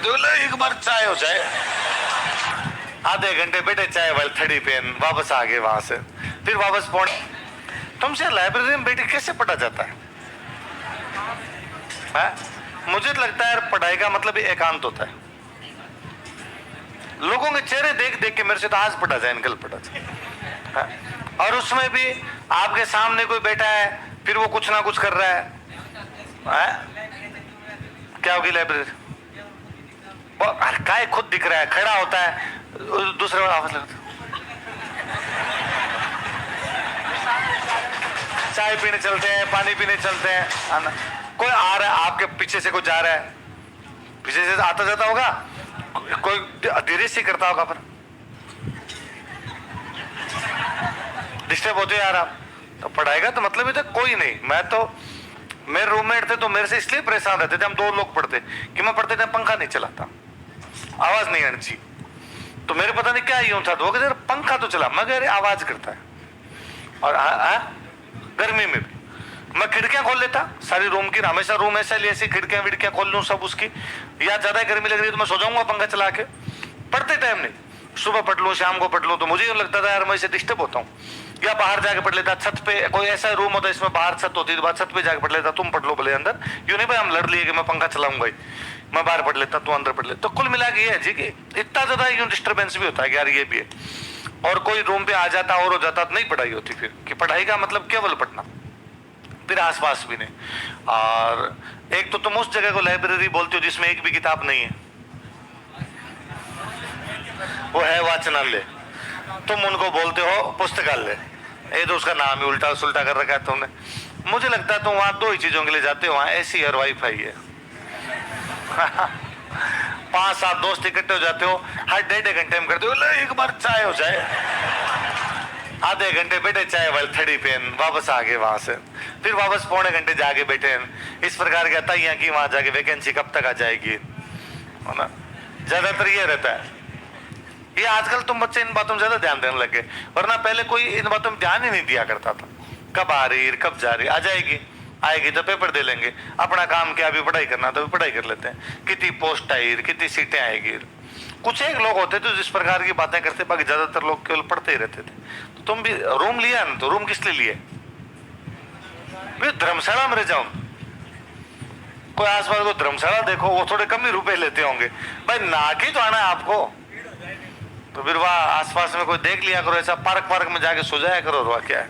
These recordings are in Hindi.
करते बोले एक बार चाय हो जाए। आधे घंटे बैठे चाय वाले थड़ी पेन, वापस आ गए वहां से, फिर वापस पहुंच। तुमसे लाइब्रेरी में बैठ के कैसे पढ़ा जाता है? मुझे तो लगता है यार पढ़ाई का मतलब ही एकांत होता है। लोगों के चेहरे देख देख के मेरे से तो आज पढ़ा जाए, निकल पढ़ा जाए। और उसमें भी आपके सामने कोई बैठा है, फिर वो कुछ ना कुछ कर रहा है। क्या होगी लाइब्रेरी? काय खुद दिख रहा है, खड़ा होता है, दूसरे वाला आवाज लगता है। चाय पीने चलते हैं, पानी पीने चलते हैं, कोई आ रहा है आपके पीछे से, कोई जा रहा है, पीछे से आता जाता होगा, कोई धीरे से करता होगा, पर डिस्टर्ब होते यार आप। तो पढ़ाई का तो मतलब ही था कोई नहीं। मैं तो, मेरे रूममेट थे तो मेरे से इसलिए परेशान रहते थे, हम 2 लोग पढ़ते कि मैं पढ़ते थे पंखा नहीं चलाता, आवाज नहीं आनी चाहिए। तो मेरे पता नहीं क्या यूं था, तो वो पंखा तो चला, मगर आवाज करता है। और गर्मी में भी मैं खिड़कियां खोल लेता सारी रूम की, हमेशा रूम ऐसा लिए ऐसी खिड़कियां विड़कियां खोल लूं सब उसकी। या ज्यादा गर्मी लग रही है तो मैं सो जाऊंगा पंखा चला के। पढ़ते टाइम नहीं, सुबह पढ़ लूं शाम को पढ़ लूं, तो मुझे यूं लगता था यार मैं इसे डिस्टर्ब होता हूँ। या बाहर जाके पढ़ लेता, छत पे कोई ऐसा रूम होता है इसमें बाहर छत होती है, छत पे जाके पढ़ लेता, तुम पढ़ लो भले अंदर, यूं नहीं भाई हम लड़ लिए कि मैं पंखा चलाऊंगा ही, मैं बाहर पढ़ लेता तू अंदर पढ़ ले। तो कुल मिला के ये है जी कि इतना ज्यादा यूं डिस्टर्बेंस भी होता है कि यार ये भी है। और कोई रूम पे आ जाता और हो जाता तो नहीं पढ़ाई होती फिर, कि पढ़ाई का मतलब केवल पढ़ना, फिर आसपास भी नहीं। और एक तो तुम उस जगह को लाइब्रेरी बोलते हो जिसमें एक भी किताब नहीं है, वो है वाचनालय, तुम उनको बोलते हो पुस्तकालय। ये तो उसका नाम ही उल्टा सुल्टा कर रखा है तुमने। मुझे लगता है तुम वहां 2 ही चीजों के लिए जाते हो, वहां एसी और वाईफाई है। 5-7 दोस्त इकट्ठे हो जाते हो, हर 1.5 घंटे में करते हो एक बार चाय हो जाए। आधे घंटे बैठे चाय वाले थड़ी पेन, वापस आ गए वहां से, फिर वापस पौने घंटे जाके बैठे। इस प्रकार की अताइयां की वहां जाके वैकेंसी कब तक आ जाएगी, है ना? ज्यादातर ये रहता है। ये आजकल तुम बच्चे इन बातों में ज्यादा ध्यान देने लगे, वरना पहले कोई इन बातों में ध्यान ही नहीं दिया करता था। कब आ रही, कब जा रही, आ जाएगी, आएगी तो पेपर दे लेंगे, अपना काम क्या, अभी पढ़ाई करना तो अभी पढ़ाई कर लेते हैं, कितनी पोस्ट आई, कितनी सीटें आएगी। कुछ एक लोग होते थे जिस प्रकार की बातें करते, बाकी ज्यादातर लोग केवल पढ़ते ही रहते थे। तो तुम भी रूम लिया ना, तो रूम किस लिए लिए? धर्मशाला में रह जाओ, कोई आसपास को धर्मशाला देखो, वो थोड़े कम ही रुपए लेते होंगे भाई, नाक ही तो आना है आपको। तो फिर वह आसपास में कोई देख लिया करो, ऐसा पार्क में जाके सो जाया करो, वह क्या है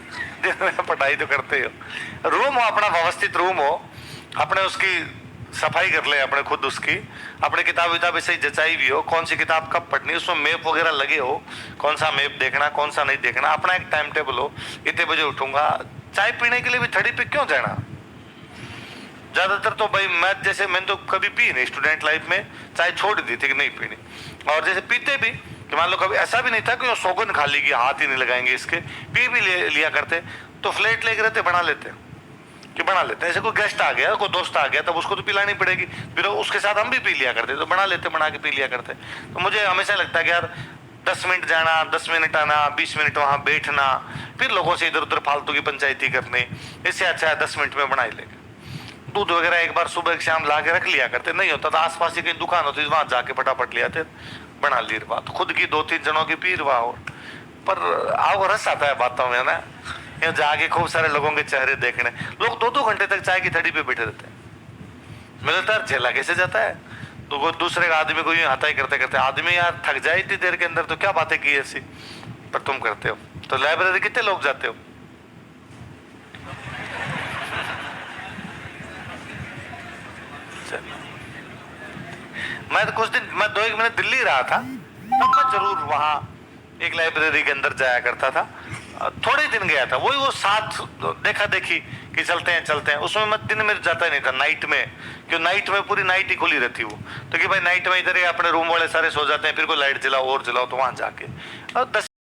पढ़ाई तो करते हो। रूम हो अपना, व्यवस्थित रूम हो अपने, उसकी सफाई कर ले अपने खुद, उसकी अपने किताब विताब ऐसे ही जचाई भी हो, कौन सी किताब कब पढ़नी, उसमें मैप वगैरह लगे हो, कौन सा मैप देखना कौन सा नहीं देखना, अपना एक टाइम टेबल हो, इतने बजे उठूंगा। चाय पीने के लिए भी थड़ी पे क्यों जाना? ज्यादातर तो भाई मैंने तो कभी पी नहीं स्टूडेंट लाइफ में, चाय छोड़ दी थी कि नहीं पीनी। और जैसे पीते भी कि मान लो कभी ऐसा भी नहीं था कि सौगंध खा ली कि हाथ ही नहीं लगाएंगे इसके, पी भी लिया करते, तो फ्लेट लेके रहते, बना लेते कि बना लेते हैं। ऐसे कोई गेस्ट आ गया, कोई दोस्त आ गया, तब उसको तो पिलानी पड़ेगी, फिर उसके साथ हम भी पी लिया करते, तो बना लेते, बना के पी लिया करते। तो मुझे हमेशा लगता है कि यार 10 मिनट जाना, 10 मिनट आना, 20 मिनट वहां बैठना, फिर लोगों से इधर उधर फालतू की पंचायती करनी, इससे अच्छा है 10 मिनट में बना ही लेंगे। दूध वगैरह एक बार सुबह शाम ला के रख लिया करते, नहीं होता तो आसपास ही कहीं दुकान होती, वहां जाके फटाफट लिया थे, बना ली बात, खुद की 2-3 जनों की पी रहा हो। पर आओ रस आता है बातों में ना, यहाँ जाके खूब सारे लोगों के चेहरे देखने, लोग 2-2 घंटे तक चाय की थड़ी पे बैठे रहते हैं। मुझे लगता है झेला कैसे जाता है। तो कोई दूसरे आदमी को यूं हताई करते करते, आदमी यार थक जाए इतनी देर के अंदर, तो क्या बातें की ऐसी, पर तुम करते हो। तो लाइब्रेरी कितने लोग जाते हो? मैं तो कुछ दिन, मैं 2-1 महीने दिल्ली रहा था, तब मैं जरूर वहां एक लाइब्रेरी के अंदर जाया करता था। थोड़े दिन गया था, वही वो साथ देखा देखी कि चलते हैं, उसमें मैं दिन में जाता ही नहीं था, नाइट में, क्यों नाइट में पूरी नाइट ही खुली रहती वो, तो कि भाई नाइट में इधर ही अपने रूम वाले सारे सो जाते हैं, फिर कोई लाइट जलाओ और जलाओ, तो वहां जाके 10